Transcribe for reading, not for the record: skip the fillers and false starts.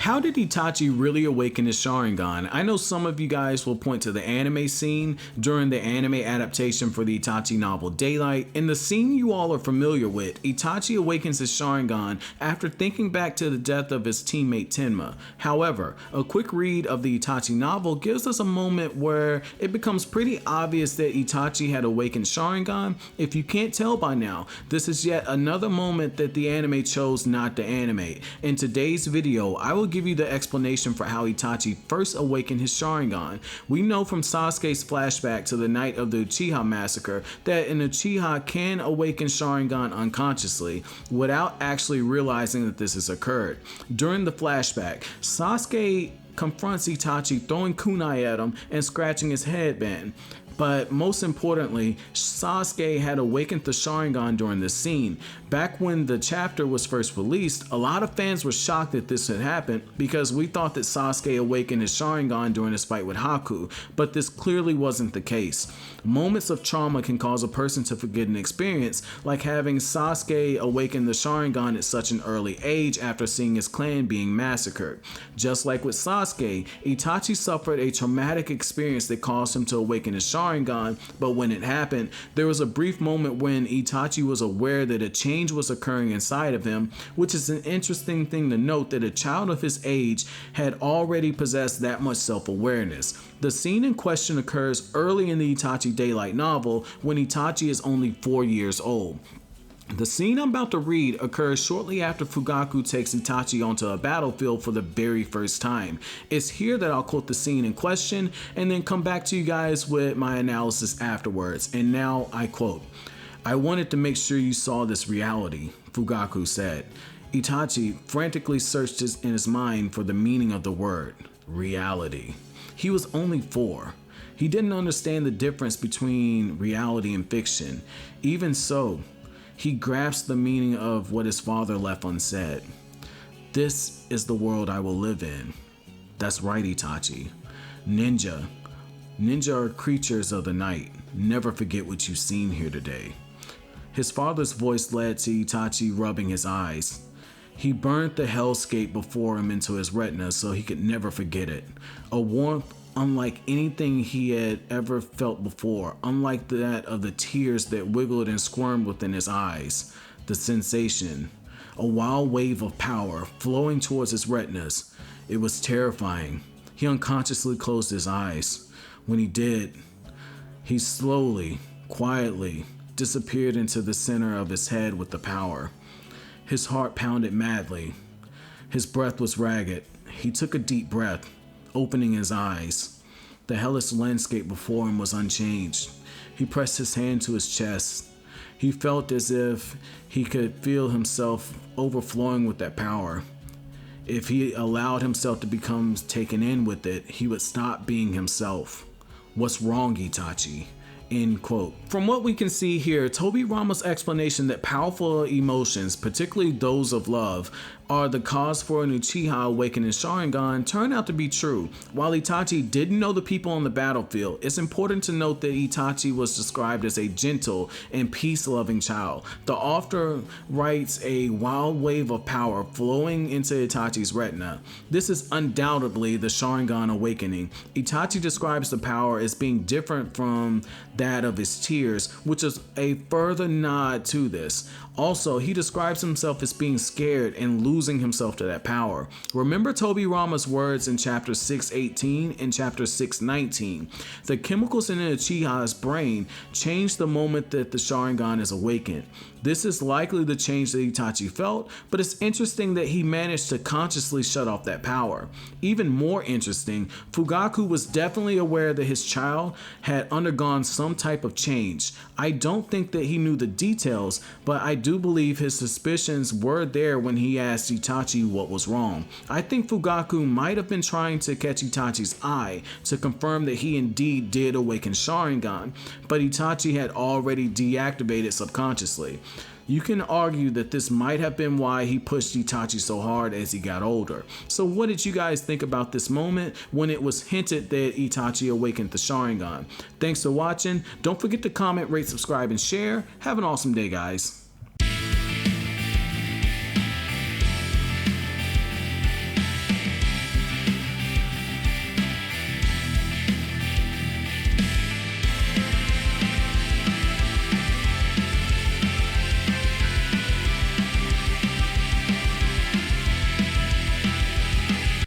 How did Itachi really awaken his Sharingan? I know some of you guys will point to the anime scene during the anime adaptation for the Itachi novel Daylight. In the scene you all are familiar with, Itachi awakens his Sharingan after thinking back to the death of his teammate Tenma. However, a quick read of the Itachi novel gives us a moment where it becomes pretty obvious that Itachi had awakened Sharingan. If you can't tell by now, this is yet another moment that the anime chose not to animate. In today's video, I will give you the explanation for how Itachi first awakened his Sharingan. We know from Sasuke's flashback to the night of the Uchiha massacre that an Uchiha can awaken Sharingan unconsciously without actually realizing that this has occurred. During the flashback, Sasuke confronts Itachi, throwing kunai at him and scratching his headband. But most importantly, Sasuke had awakened the Sharingan during this scene. Back when the chapter was first released, a lot of fans were shocked that this had happened because we thought that Sasuke awakened his Sharingan during his fight with Haku, but this clearly wasn't the case. Moments of trauma can cause a person to forget an experience, like having Sasuke awaken the Sharingan at such an early age after seeing his clan being massacred. Just like with Sasuke, Itachi suffered a traumatic experience that caused him to awaken his Sharingan, but when it happened, there was a brief moment when Itachi was aware that a change was occurring inside of him, which is an interesting thing to note that a child of his age had already possessed that much self-awareness. The scene in question occurs early in the Itachi Daylight novel when Itachi is only 4 years old. The scene I'm about to read occurs shortly after Fugaku takes Itachi onto a battlefield for the very first time. It's here that I'll quote the scene in question and then come back to you guys with my analysis afterwards. And now I quote, "I wanted to make sure you saw this reality," Fugaku said. Itachi frantically searched in his mind for the meaning of the word, reality. He was only 4. He didn't understand the difference between reality and fiction. Even so, he grasped the meaning of what his father left unsaid. "This is the world I will live in." That's right, Itachi. Ninja are creatures of the night. Never forget what you've seen here today. His father's voice led to Itachi rubbing his eyes. He burned the hellscape before him into his retina so he could never forget it. A warmth unlike anything he had ever felt before, unlike that of the tears that wiggled and squirmed within his eyes. The sensation, a wild wave of power flowing towards his retinas. It was terrifying. He unconsciously closed his eyes. When he did, he slowly, quietly disappeared into the center of his head with the power. His heart pounded madly. His breath was ragged. He took a deep breath, opening his eyes. The hellish landscape before him was unchanged. He pressed his hand to his chest. He felt as if he could feel himself overflowing with that power. If he allowed himself to become taken in with it, he would stop being himself. "What's wrong, Itachi?" End quote. From what we can see here, Tobirama's explanation that powerful emotions, particularly those of love, are the cause for an Uchiha awakening Sharingan turned out to be true. While Itachi didn't know the people on the battlefield, it's important to note that Itachi was described as a gentle and peace-loving child. The author writes a wild wave of power flowing into Itachi's retina. This is undoubtedly the Sharingan awakening. Itachi describes the power as being different from that of his tears, which is a further nod to this. Also, he describes himself as being scared and losing himself to that power. Remember Tobirama's words in chapter 618 and chapter 619. The chemicals in an Uchiha's brain change the moment that the Sharingan is awakened. This is likely the change that Itachi felt, but it's interesting that he managed to consciously shut off that power. Even more interesting, Fugaku was definitely aware that his child had undergone some type of change. I don't think that he knew the details, but I do believe his suspicions were there when he asked Itachi what was wrong. I think Fugaku might have been trying to catch Itachi's eye to confirm that he indeed did awaken Sharingan, but Itachi had already deactivated subconsciously. You can argue that this might have been why he pushed Itachi so hard as he got older. So what did you guys think about this moment when it was hinted that Itachi awakened the Sharingan? Thanks for watching. Don't forget to comment, rate, subscribe, and share. Have an awesome day, guys.